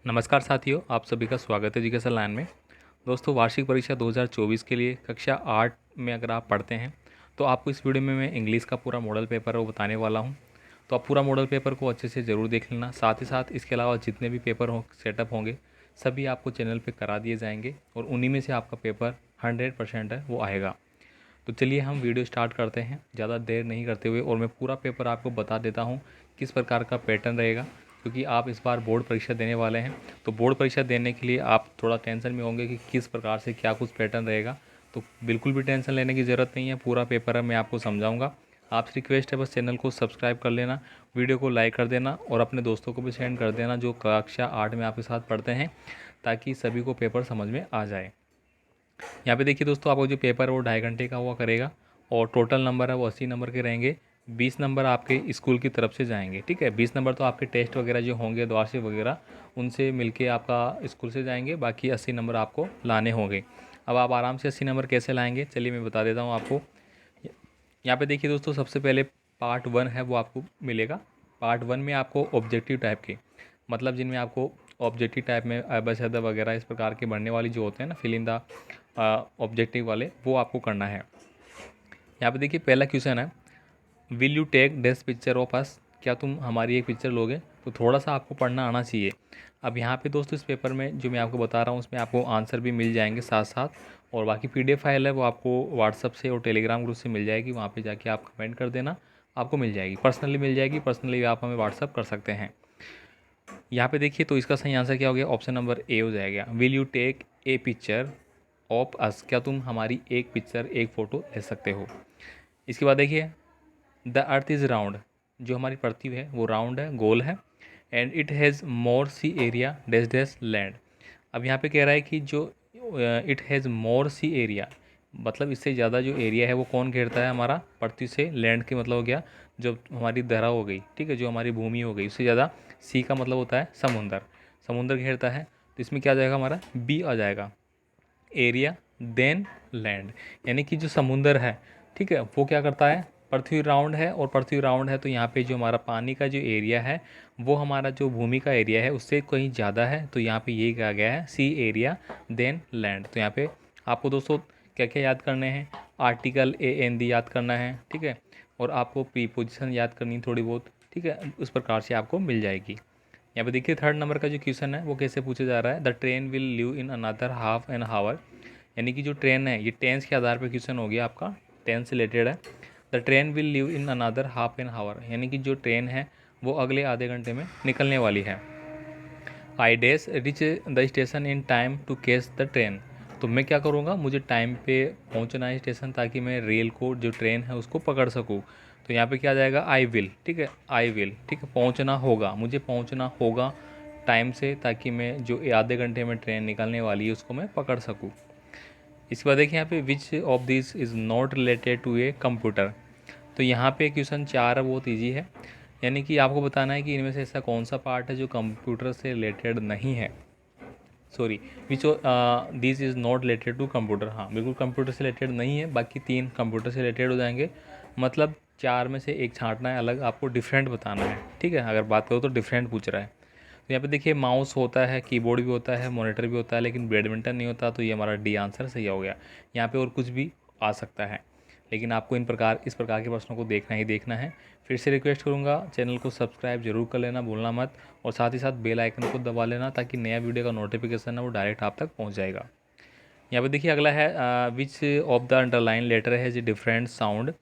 नमस्कार साथियों, आप सभी का स्वागत है एजुकेशन लाइन में। दोस्तों, वार्षिक परीक्षा 2024 के लिए कक्षा 8 में अगर आप पढ़ते हैं तो आपको इस वीडियो में मैं इंग्लिश का पूरा मॉडल पेपर है वो बताने वाला हूं। तो आप पूरा मॉडल पेपर को अच्छे से ज़रूर देख लेना। साथ ही साथ इसके अलावा जितने भी पेपर सेटअप होंगे सभी आपको चैनल पर करा दिए जाएंगे और उन्हीं में से आपका पेपर 100% है वो आएगा। तो चलिए हम वीडियो स्टार्ट करते हैं ज़्यादा देर नहीं करते हुए, और मैं पूरा पेपर आपको बता देता हूँ किस प्रकार का पैटर्न रहेगा, क्योंकि आप इस बार बोर्ड परीक्षा देने वाले हैं। तो बोर्ड परीक्षा देने के लिए आप थोड़ा टेंशन में होंगे कि किस प्रकार से क्या कुछ पैटर्न रहेगा। तो बिल्कुल भी टेंशन लेने की ज़रूरत नहीं है, पूरा पेपर मैं आपको समझाऊंगा। आपसे रिक्वेस्ट है बस चैनल को सब्सक्राइब कर लेना, वीडियो को लाइक कर देना और अपने दोस्तों को भी सेंड कर देना जो कक्षा 8 में आपके साथ पढ़ते हैं, ताकि सभी को पेपर समझ में आ जाए। यहाँ पे देखिए दोस्तों, आपको जो पेपर है वो 2.5 घंटे का हुआ करेगा और टोटल नंबर है वो 80 नंबर के रहेंगे। 20 नंबर आपके स्कूल की तरफ से जाएंगे, ठीक है। 20 नंबर तो आपके टेस्ट वगैरह जो होंगे, द्वारशिक वगैरह, उनसे मिलके आपका स्कूल से जाएंगे। बाकी 80 नंबर आपको लाने होंगे। अब आप आराम से 80 नंबर कैसे लाएंगे, चलिए मैं बता देता हूँ आपको। यहाँ पे देखिए दोस्तों, सबसे पहले पार्ट 1 है वो आपको मिलेगा। पार्ट 1 में आपको ऑब्जेक्टिव टाइप के, मतलब जिनमें आपको ऑब्जेक्टिव टाइप में अबशद वगैरह इस प्रकार के बढ़ने वाली जो होते हैं ना, फिल इन द ऑब्जेक्टिव वाले, वो आपको करना है। यहाँ पे देखिए पहला क्वेश्चन है, will you take this picture of us, क्या तुम हमारी एक पिक्चर लोगे। तो थोड़ा सा आपको पढ़ना आना चाहिए। अब यहाँ पे दोस्तों इस पेपर में जो मैं आपको बता रहा हूँ उसमें आपको आंसर भी मिल जाएंगे साथ साथ, और बाकी पीडीएफ फाइल है वो आपको व्हाट्सअप से और टेलीग्राम ग्रुप से मिल जाएगी। वहाँ पे जाके आप कमेंट कर देना, आपको मिल जाएगी, पर्सनली मिल जाएगी। पर्सनली आप हमें व्हाट्सअप कर सकते हैं। यहाँ पे देखिए, तो इसका सही आंसर क्या हो गया, ऑप्शन नंबर ए हो जाएगा। Will you take a picture of us, क्या तुम हमारी एक पिक्चर, एक फ़ोटो ले सकते हो। इसके बाद देखिए, द अर्थ इज़ राउंड, जो हमारी पृथ्वी है वो राउंड है, गोल है। And it has more sea area dash dash land. अब यहाँ पे कह रहा है कि जो it has more sea area, मतलब इससे ज़्यादा जो एरिया है वो कौन घेरता है, हमारा पृथ्वी से। लैंड के मतलब हो गया जो हमारी धरा हो गई, ठीक है, जो हमारी भूमि हो गई, उससे ज़्यादा। सी का मतलब होता है समुंदर, समुंदर घेरता है। तो इसमें क्या आ जाएगा, हमारा बी आ जाएगा, एरिया देन लैंड। यानी कि जो समुंदर है, ठीक है, वो क्या करता है, पृथ्वी राउंड है, और पृथ्वी राउंड है तो यहाँ पे जो हमारा पानी का जो एरिया है वो हमारा जो भूमि का एरिया है उससे कहीं ज़्यादा है। तो यहाँ पे ये कहा गया है सी एरिया देन लैंड। तो यहाँ पे आपको दोस्तों क्या क्या याद करने हैं, आर्टिकल ए एन दी याद करना है, ठीक है, और आपको प्रीपोजिशन याद करनी थोड़ी बहुत, ठीक है, उस प्रकार से आपको मिल जाएगी। यहाँ पे देखिए थर्ड नंबर का जो क्वेश्चन है वो कैसे पूछा जा रहा है, the train will leave in another half an hour. यानी कि जो ट्रेन है, ये टेंस के आधार पर क्वेश्चन हो गया आपका, टेंस से रिलेटेड है। The train will leave in another half an hour, यानी कि जो ट्रेन है वो अगले आधे घंटे में निकलने वाली है। I dash reach the station in time to catch the train. तो मैं क्या करूँगा, मुझे टाइम पे पहुँचना है स्टेशन, ताकि मैं रेल को, जो ट्रेन है उसको पकड़ सकूँ। तो यहाँ पे क्या आ जाएगा, आई विल, ठीक है, आई विल, ठीक है, पहुँचना होगा, मुझे पहुँचना होगा टाइम से, ताकि मैं जो आधे घंटे में ट्रेन निकलने वाली है उसको मैं पकड़ सकूँ। इसके बाद देखिए यहाँ पे which of this is not related to a computer. तो यहाँ पे क्वेश्चन 4 है, बहुत ईजी है। यानी कि आपको बताना है कि इनमें से ऐसा कौन सा पार्ट है जो कंप्यूटर से रिलेटेड नहीं है। Sorry, which this is not related to computer. हाँ, बिल्कुल कंप्यूटर से रिलेटेड नहीं है, बाकी 3 कंप्यूटर से रिलेटेड हो जाएंगे। मतलब 4 में से एक छांटना है अलग, आपको डिफरेंट बताना है, ठीक है। अगर बात करो तो डिफरेंट पूछ रहा है। तो यहाँ पे देखिए माउस होता है, कीबोर्ड भी होता है, मॉनिटर भी होता है, लेकिन बैडमिंटन नहीं होता। तो ये हमारा डी आंसर सही हो गया। यहाँ पे और कुछ भी आ सकता है, लेकिन आपको इस प्रकार के प्रश्नों को देखना ही देखना है। फिर से रिक्वेस्ट करूँगा, चैनल को सब्सक्राइब जरूर कर लेना, भूलना मत, और साथ ही साथ बेल आइकन को दबा लेना, ताकि नया वीडियो का नोटिफिकेशन है वो डायरेक्ट आप तक पहुँच जाएगा। यहाँ पे देखिए अगला है, which of the underline letter है जी डिफरेंट साउंड।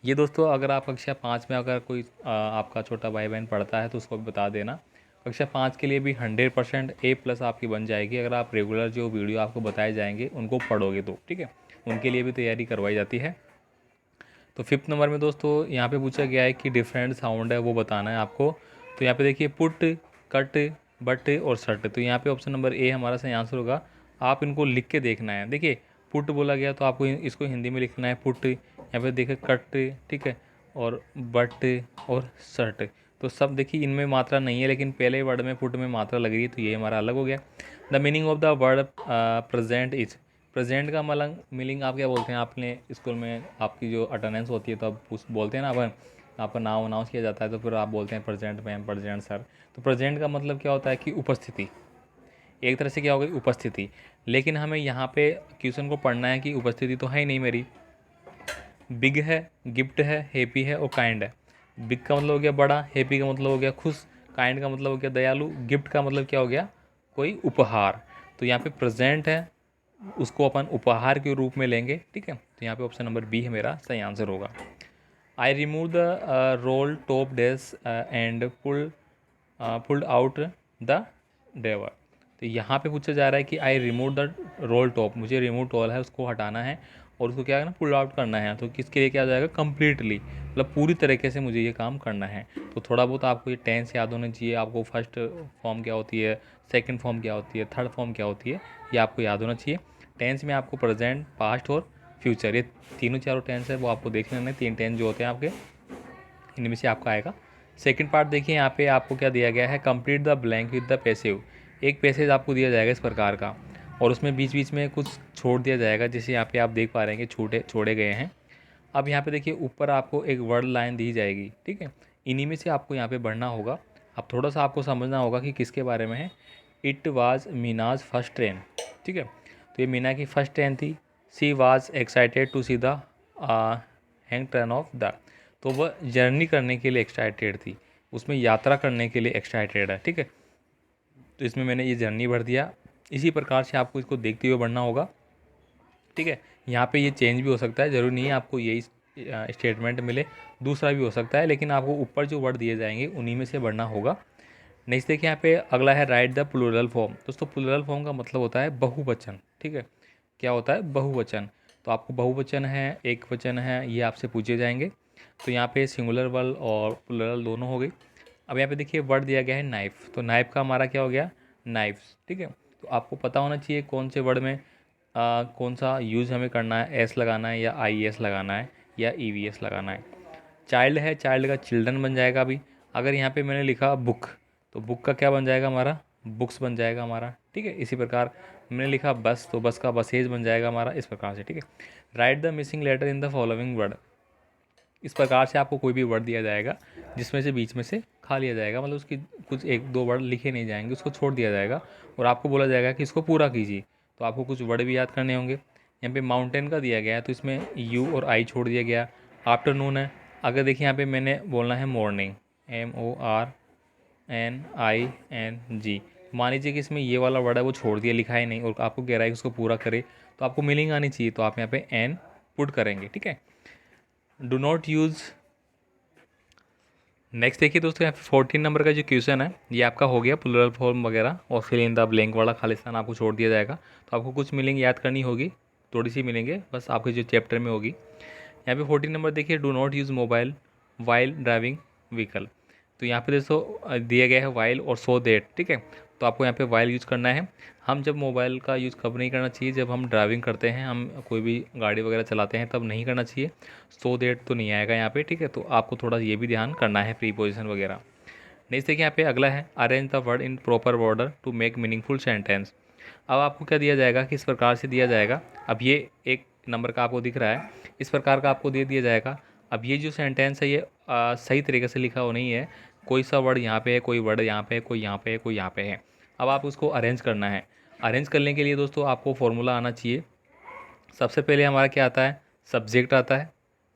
ये दोस्तों अगर आप कक्षा 5 में अगर कोई आपका छोटा भाई बहन पढ़ता है तो उसको भी बता देना। कक्षा 5 के लिए भी 100% ए प्लस आपकी बन जाएगी, अगर आप रेगुलर जो वीडियो आपको बताए जाएंगे उनको पढ़ोगे तो, ठीक है। उनके लिए भी तैयारी करवाई जाती है। तो 5th नंबर में दोस्तों यहाँ पे पूछा गया है कि डिफरेंट साउंड है वो बताना है आपको। तो यहाँ पे देखिए पुट, कट, बट और सट। तो यहाँ पे ऑप्शन नंबर ए हमारा सही आंसर होगा। आप इनको लिख के देखना है। देखिए पुट बोला गया तो आपको इसको हिंदी में लिखना है पुट। यहाँ पे देखिए कट, ठीक है, और बट और शर्ट। तो सब देखिए इनमें मात्रा नहीं है, लेकिन पहले वर्ड में पुट में मात्रा लग रही है, तो ये हमारा अलग हो गया। The meaning of the word present is. Present का मलंग मीनिंग आप क्या बोलते हैं, आपने स्कूल में आपकी जो अटेंडेंस होती है तो आप बोलते हैं ना, अपन आपका नाम अनाउंस किया जाता है तो फिर आप बोलते हैं प्रेजेंट मैम, प्रेजेंट सर। तो प्रेजेंट का मतलब क्या होता है कि उपस्थिति, एक तरह से क्या हो गई, उपस्थिति। लेकिन हमें यहाँ पे क्वेश्चन को पढ़ना है कि उपस्थिति तो है ही नहीं मेरी। बिग है, गिफ्ट है, हैप्पी है और काइंड है। बिग का मतलब हो गया बड़ा, हैप्पी का मतलब हो गया खुश, काइंड का मतलब हो गया दयालु, गिफ्ट का मतलब क्या हो गया, कोई उपहार। तो यहाँ पे प्रेजेंट है, उसको अपन उपहार के रूप में लेंगे, ठीक है। तो यहाँ पे ऑप्शन नंबर बी है मेरा सही आंसर होगा। I remove the roll top desk and pulled out the driver. तो यहाँ पे पूछा जा रहा है कि I remove the roll top, मुझे रिमूव टॉल है उसको हटाना है और उसको क्या है ना, पुल आउट करना है। तो किसके लिए क्या जाएगा, कंप्लीटली, मतलब पूरी तरीके से मुझे ये काम करना है। तो थोड़ा बहुत आपको ये टेंस याद होना चाहिए, आपको फर्स्ट फॉर्म क्या होती है, सेकंड फॉर्म क्या होती है, थर्ड फॉर्म क्या होती है, ये आपको याद होना चाहिए। टेंस में आपको प्रेजेंट, पास्ट और फ्यूचर, ये तीनों चारों टेंस है वो आपको देख लेना है। 3 टेंस जो होते हैं आपके, इनमें से आपका आएगा। सेकंड पार्ट देखिए, यहाँ पे आपको क्या दिया गया है, complete the blank with the passive. एक पैसेज आपको दिया जाएगा इस प्रकार का और उसमें बीच बीच में कुछ छोड़ दिया जाएगा, जैसे यहाँ पे आप देख पा रहे हैं कि छोड़े गए हैं। अब यहाँ पे देखिए ऊपर आपको एक वर्ड लाइन दी जाएगी, ठीक है। इन्हीं में से आपको यहाँ पे बढ़ना होगा। अब थोड़ा सा आपको समझना होगा कि किसके बारे में है। It was Meena's first train, ठीक है। तो ये मीना की फर्स्ट ट्रेन थी। She was excited to see the hang train of the. तो वह जर्नी करने के लिए एक्साइटेड थी, उसमें यात्रा करने के लिए एक्साइटेड है, ठीक है। तो इसमें मैंने ये जर्नी भर दिया। इसी प्रकार से आपको इसको देखते हुए बढ़ना होगा, ठीक है। यहाँ पे ये चेंज भी हो सकता है, ज़रूरी नहीं है आपको यही स्टेटमेंट मिले, दूसरा भी हो सकता है, लेकिन आपको ऊपर जो वर्ड दिए जाएंगे उन्हीं में से बढ़ना होगा। नेक्स्ट देखिए यहाँ पे अगला है राइट द प्लूरल फॉर्म। दोस्तों प्लूरल फॉर्म का मतलब होता है बहुवचन, ठीक है। क्या होता है, बहुवचन। तो आपको बहुवचन है, एक वचन है, ये आपसे पूछे जाएंगे। तो यहाँ पे सिंगुलर वर्ड और प्लूरल दोनों हो गई। अब यहाँ पे देखिए वर्ड दिया गया है नाइफ। तो नाइफ का हमारा क्या हो गया, नाइफ्स, ठीक है। तो आपको पता होना चाहिए कौन से वर्ड में कौन सा यूज़ हमें करना है, एस लगाना है या आई एस लगाना है या ई वी एस लगाना है। चाइल्ड है, चाइल्ड का चिल्ड्रन बन जाएगा। अभी अगर यहाँ पे मैंने लिखा बुक, तो बुक का क्या बन जाएगा हमारा, बुक्स बन जाएगा हमारा, ठीक है। इसी प्रकार मैंने लिखा बस, तो बस का बसेज बन जाएगा हमारा, इस प्रकार से, ठीक है। Write the missing letter in the following word. इस प्रकार से आपको कोई भी वर्ड दिया जाएगा जिसमें से बीच में से खा लिया जाएगा, मतलब उसकी कुछ एक दो वर्ड लिखे नहीं जाएंगे, उसको छोड़ दिया जाएगा और आपको बोला जाएगा कि इसको पूरा कीजिए। तो आपको कुछ वर्ड भी याद करने होंगे। यहाँ पे माउंटेन का दिया गया है, तो इसमें यू और आई छोड़ दिया गया। आफ्टरनून है, अगर देखिए यहाँ पे मैंने बोलना है मॉर्निंग, MORNING। मान लीजिए कि इसमें ये वाला वर्ड है वो छोड़ दिया, लिखा ही नहीं, और आपको कह रहा है कि उसको पूरा करे, तो आपको मीनिंग आनी चाहिए, तो आप यहाँ पे एन पुट करेंगे, ठीक है। Do not use. नेक्स्ट देखिए दोस्तों, यहाँ पे 14 नंबर का जो क्वेश्चन है ये आपका हो गया प्लूरल फॉर्म वगैरह, और फिर इन द ब्लैंक वाला खालिस्तान आपको छोड़ दिया जाएगा। तो आपको कुछ मीनिंग याद करनी होगी, थोड़ी सी मिलेंगे बस आपके जो चैप्टर में होगी। यहाँ पे 14 नंबर देखिए, do not use mobile while driving vehicle. तो यहाँ पे दोस्तों दिया गया है वाइल और सो दैट, ठीक है। तो आपको यहाँ पे वाइल यूज़ करना है। हम जब मोबाइल का यूज़ कब नहीं करना चाहिए, जब हम ड्राइविंग करते हैं, हम कोई भी गाड़ी वगैरह चलाते हैं तब नहीं करना चाहिए। सो दैट तो नहीं आएगा यहाँ पे, ठीक है। तो आपको थोड़ा ये भी ध्यान करना है, प्रीपोजिशन वगैरह। नेक्स्ट देखिए यहाँ पे अगला है arrange the word in proper order to make meaningful sentence. अब आपको क्या दिया जाएगा, किस प्रकार से दिया जाएगा। अब ये एक नंबर का आपको दिख रहा है, इस प्रकार का आपको दे दिया जाएगा। अब ये जो सेंटेंस है ये सही तरीके से लिखा हो नहीं है, कोई सा वर्ड यहाँ पे है, कोई वर्ड यहाँ पे है, कोई यहाँ पे है, कोई यहाँ पे है। अब आप उसको अरेंज करना है। अरेंज करने के लिए दोस्तों आपको फॉर्मूला आना चाहिए। सबसे पहले हमारा क्या आता है, सब्जेक्ट आता है,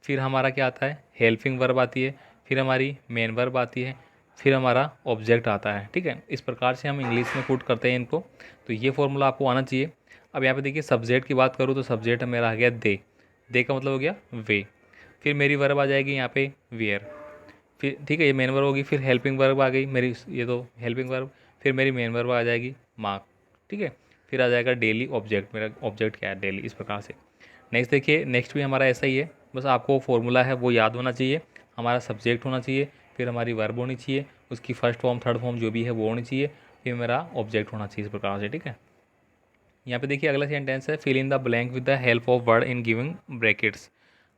फिर हमारा क्या आता है, हेल्पिंग वर्ब आती है, फिर हमारी मेन वर्ब आती है, फिर हमारा ऑब्जेक्ट आता है, ठीक है। इस प्रकार से हम इंग्लिश में पुट करते हैं इनको। तो ये फॉर्मूला आपको आना चाहिए। अब यहाँ पे देखिए सब्जेक्ट की बात करूँ तो सब्जेक्ट मेरा आ गया दे का मतलब हो गया वे। फिर मेरी वर्ब आ जाएगी यहाँ पे वेयर, फिर ठीक है ये मेन वर्ब होगी, फिर हेल्पिंग वर्ब आ गई मेरी, ये तो हेल्पिंग वर्ब। फिर मेरी मेन वर्ब आ जाएगी मार्क, ठीक है। फिर आ जाएगा डेली ऑब्जेक्ट, मेरा ऑब्जेक्ट क्या है, डेली, इस प्रकार से। नेक्स्ट देखिए, नेक्स्ट भी हमारा ऐसा ही है, बस आपको फॉर्मूला है वो याद होना चाहिए। हमारा सब्जेक्ट होना चाहिए, फिर हमारी वर्ब होनी चाहिए, उसकी फर्स्ट फॉर्म थर्ड फॉर्म जो भी है वो होनी चाहिए, फिर मेरा ऑब्जेक्ट होना चाहिए, इस प्रकार से, ठीक है। यहाँ पे देखिए अगला सेंटेंस है fill in the blank with the help of word in giving brackets.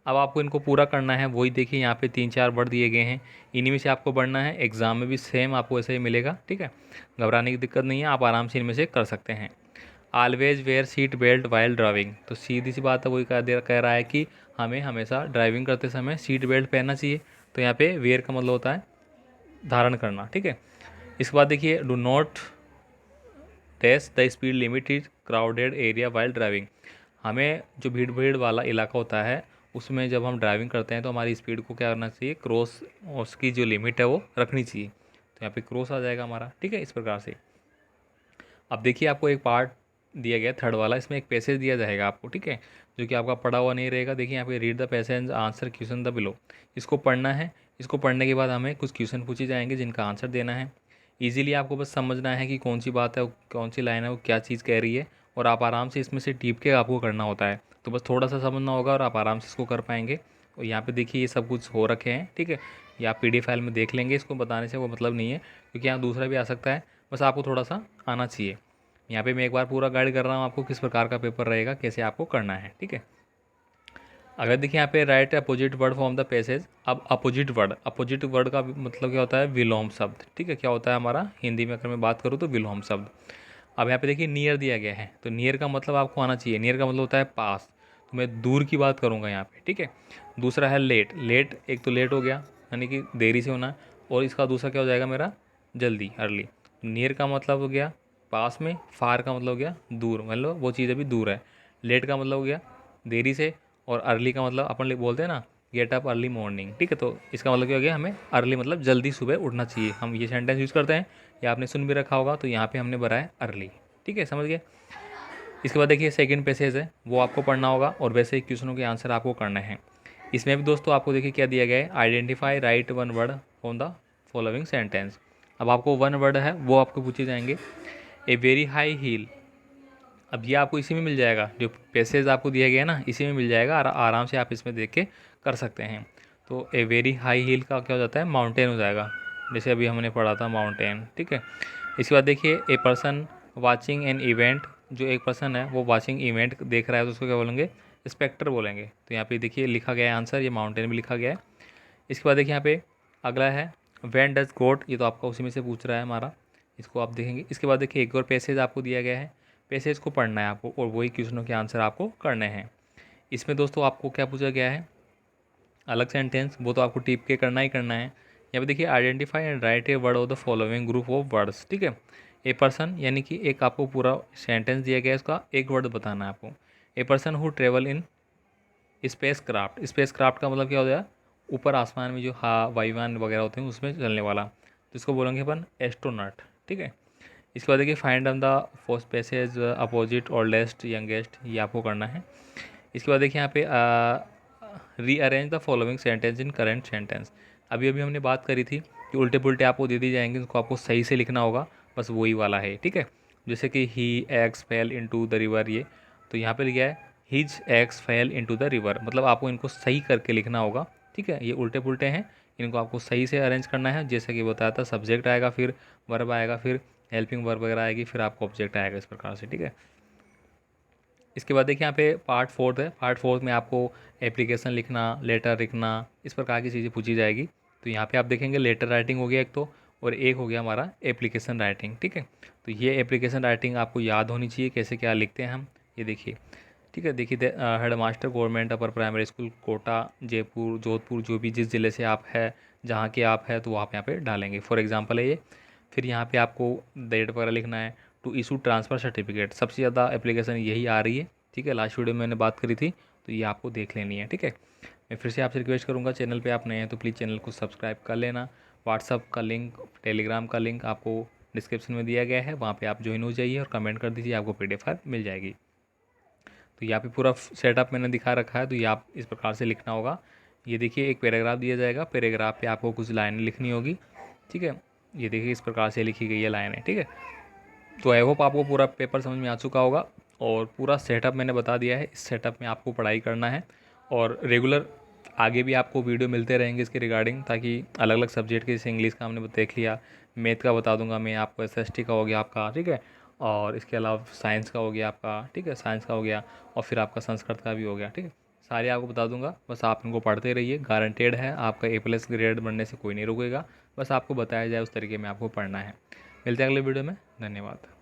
अब आपको इनको पूरा करना है, वही देखिए यहाँ पे 3-4 वर्ड दिए गए हैं, इन्हीं में से आपको बढ़ना है। एग्जाम में भी सेम आपको ऐसा ही मिलेगा, ठीक है। घबराने की दिक्कत नहीं है, आप आराम से इनमें से कर सकते हैं। Always wear seat belt while driving. तो सीधी सी बात है, वही कह रहा है कि हमें हमेशा ड्राइविंग करते समय सीट बेल्ट पहनना चाहिए। तो यहाँ पे वेयर का मतलब होता है धारण करना, ठीक है। इसके बाद देखिए do not test the speed limit is crowded area while driving. हमें जो भीड़ भीड़ वाला इलाका होता है उसमें जब हम ड्राइविंग करते हैं तो हमारी स्पीड को क्या करना चाहिए, क्रॉस, उसकी जो लिमिट है वो रखनी चाहिए। तो यहाँ पे क्रॉस आ जाएगा हमारा, ठीक है, इस प्रकार से। अब देखिए आपको एक पार्ट दिया गया थर्ड वाला, इसमें एक पैसेज दिया जाएगा आपको, ठीक है, जो कि आपका पढ़ा हुआ नहीं रहेगा। देखिए यहाँ पे read the passage answer question the below, इसको पढ़ना है। इसको पढ़ने के बाद हमें कुछ क्वेश्चन पूछे जाएंगे जिनका आंसर देना है। ईजिली आपको बस समझना है कि कौन सी बात है, कौन सी लाइन है, वो क्या चीज़ कह रही है, और आप आराम से इसमें से टीप के आपको करना होता है। तो बस थोड़ा सा समझना होगा और आप आराम से इसको कर पाएंगे। और यहाँ पे देखिए ये सब कुछ हो रखे हैं, ठीक है, ये आप PDF फाइल में देख लेंगे। इसको बताने से वो मतलब नहीं है, क्योंकि यहाँ दूसरा भी आ सकता है, बस आपको थोड़ा सा आना चाहिए। यहाँ पे मैं एक बार पूरा गाइड कर रहा हूँ आपको किस प्रकार का पेपर रहेगा, कैसे आपको करना है, ठीक है। अगर देखिए यहाँ पे right opposite word from the passage. अब अपोजिट वर्ड का मतलब क्या होता है, विलोम शब्द, ठीक है, क्या होता है हमारा हिंदी में अगर मैं बात करूँ तो विलोम शब्द। अब यहाँ पे देखिए नियर दिया गया है, तो नियर का मतलब आपको आना चाहिए। नियर का मतलब होता है पास, तो मैं दूर की बात करूँगा यहाँ पे, ठीक है। दूसरा है लेट। लेट एक तो लेट हो गया, यानी कि देरी से होना, और इसका दूसरा क्या हो जाएगा मेरा, जल्दी, अर्ली। नियर का मतलब हो गया पास में, फार का मतलब हो गया दूर, मतलब वो चीज़ अभी दूर है। लेट का मतलब हो गया देरी से, और अर्ली का मतलब अपन बोलते हैं ना, गेट अप अर्ली मॉर्निंग, ठीक है। तो इसका मतलब क्या हो गया, हमें अर्ली मतलब जल्दी सुबह उठना चाहिए। हम ये सेंटेंस यूज़ करते हैं, या आपने सुन भी रखा होगा, तो यहाँ पे हमने भरा है अर्ली, ठीक है, समझ गए। इसके बाद देखिए सेकंड पैसेज है, वो आपको पढ़ना होगा, और वैसे ही क्वेश्चनों के आंसर आपको करना है। इसमें भी दोस्तों आपको देखिए क्या दिया गया है, identify right one word on the following sentence. अब आपको वन वर्ड है वो आपको पूछे जाएंगे। ए वेरी हाई हील, अब ये आपको इसी में मिल जाएगा, जो पैसेज आपको दिया गया है ना, इसी में मिल जाएगा, और आराम से आप इसमें देख के कर सकते हैं। तो ए वेरी हाई हील का क्या हो जाता है, माउंटेन हो जाएगा, जैसे अभी हमने पढ़ा था माउंटेन, ठीक है। इसके बाद देखिए a person watching an event, जो एक पर्सन है वो वाचिंग इवेंट देख रहा है, तो उसको क्या बोलेंगे, स्पेक्टर बोलेंगे। तो यहाँ पे देखिए लिखा गया है आंसर, ये माउंटेन भी लिखा गया है। इसके बाद देखिए यहाँ पे अगला है व्हेन डज गोट, ये तो आपका उसी में से पूछ रहा है हमारा, इसको आप देखेंगे। इसके बाद देखिए एक और पैसेज आपको दिया गया है, पैसेज को पढ़ना है आपको, और वही क्वेश्चनों के आंसर आपको करने हैं। इसमें दोस्तों आपको क्या पूछा गया है, अलग सेंटेंस, वो तो आपको टिप के करना ही करना है। यहाँ पे देखिए identify and right a word of the following group of words, ठीक है। ए पर्सन, यानी कि एक आपको पूरा सेंटेंस दिया गया है, उसका एक वर्ड बताना है आपको। A person who travel in space craft, space craft का मतलब क्या हो गया, ऊपर आसमान में जो वायुयान वगैरह होते हैं उसमें चलने वाला, तो इसको बोलेंगे अपन एस्ट्रोनॉट, ठीक है। इसके बाद देखिए find on the first passage opposite oldest youngest, ये आपको करना है। इसके बाद देखिए यहाँ पे rearrange the following sentence in current sentence. अभी अभी हमने बात करी थी कि उल्टे पुल्टे आपको दे दी जाएंगे, उसको आपको सही से लिखना होगा, बस वही वाला है, ठीक है। जैसे कि he axe fell into the river, ये तो यहाँ पे लिखा है his axe fell into the river, मतलब आपको इनको सही करके लिखना होगा, ठीक है। ये उल्टे पुल्टे हैं, इनको आपको सही से अरेंज करना है। जैसे कि बताया था, सब्जेक्ट आएगा, फिर वर्ब आएगा, फिर हेल्पिंग वर्ब वगैरह आएगी, फिर आपको ऑब्जेक्ट आएगा, इस प्रकार से, ठीक है। इसके बाद देखिए यहाँ पे पार्ट फोर्थ है, पार्ट फोर्थ में आपको एप्लीकेशन लिखना, लेटर लिखना, इस प्रकार की चीज़ें पूछी जाएगी। तो यहाँ पे आप देखेंगे लेटर राइटिंग हो गया एक तो, और एक हो गया हमारा एप्लीकेशन राइटिंग, ठीक है। तो ये एप्लीकेशन राइटिंग आपको याद होनी चाहिए, कैसे क्या लिखते हैं हम, ये देखिए, ठीक है। देखिए head master government upper primary school Kota, Jaipur, Jodhpur, जो भी जिस ज़िले से आप है, जहाँ के आप है, तो आप यहाँ पे डालेंगे, फॉर एग्जांपल है ये। फिर यहाँ पे आपको डेट वगैरह लिखना है। टू इशू ट्रांसफ़र सर्टिफिकेट, सबसे ज़्यादा एप्लीकेशन यही आ रही है, ठीक है। लास्ट वीडियो में मैंने बात करी थी, तो ये आपको देख लेनी है, ठीक है। मैं फिर से आपसे रिक्वेस्ट करूँगा, चैनल पे आप नए हैं तो प्लीज़ चैनल को सब्सक्राइब कर लेना। व्हाट्सअप का लिंक, टेलीग्राम का लिंक आपको डिस्क्रिप्शन में दिया गया है, वहाँ पे आप ज्वाइन हो जाइए और कमेंट कर दीजिए, आपको PDF फाइल मिल जाएगी। तो यहाँ पे पूरा सेटअप मैंने दिखा रखा है, तो ये आप इस प्रकार से लिखना होगा। ये देखिए एक पैराग्राफ दिया जाएगा, पैराग्राफ पे आपको कुछ लाइनें लिखनी होगी, ठीक है। ये देखिए इस प्रकार से लिखी गई है लाइनें, ठीक है। तो आई होप आपको पूरा पेपर समझ में आ चुका होगा, और पूरा सेटअप मैंने बता दिया है। इस सेटअप में आपको पढ़ाई करना है, और रेगुलर आगे भी आपको वीडियो मिलते रहेंगे इसके रिगार्डिंग, ताकि अलग अलग सब्जेक्ट के, जैसे इंग्लिश का हमने देख लिया, मैथ का बता दूंगा मैं आपको, SST का हो गया आपका, ठीक है, और इसके अलावा साइंस का हो गया आपका, ठीक है, साइंस का हो गया, और फिर आपका संस्कृत का भी हो गया, ठीक है। सारे आपको बता दूंगा, बस आप इनको पढ़ते रहिए, गारंटेड है आपका A+ ग्रेड बनने से कोई नहीं रुकेगा, बस आपको बताया जाए उस तरीके में आपको पढ़ना है। मिलते हैं अगले वीडियो में, धन्यवाद।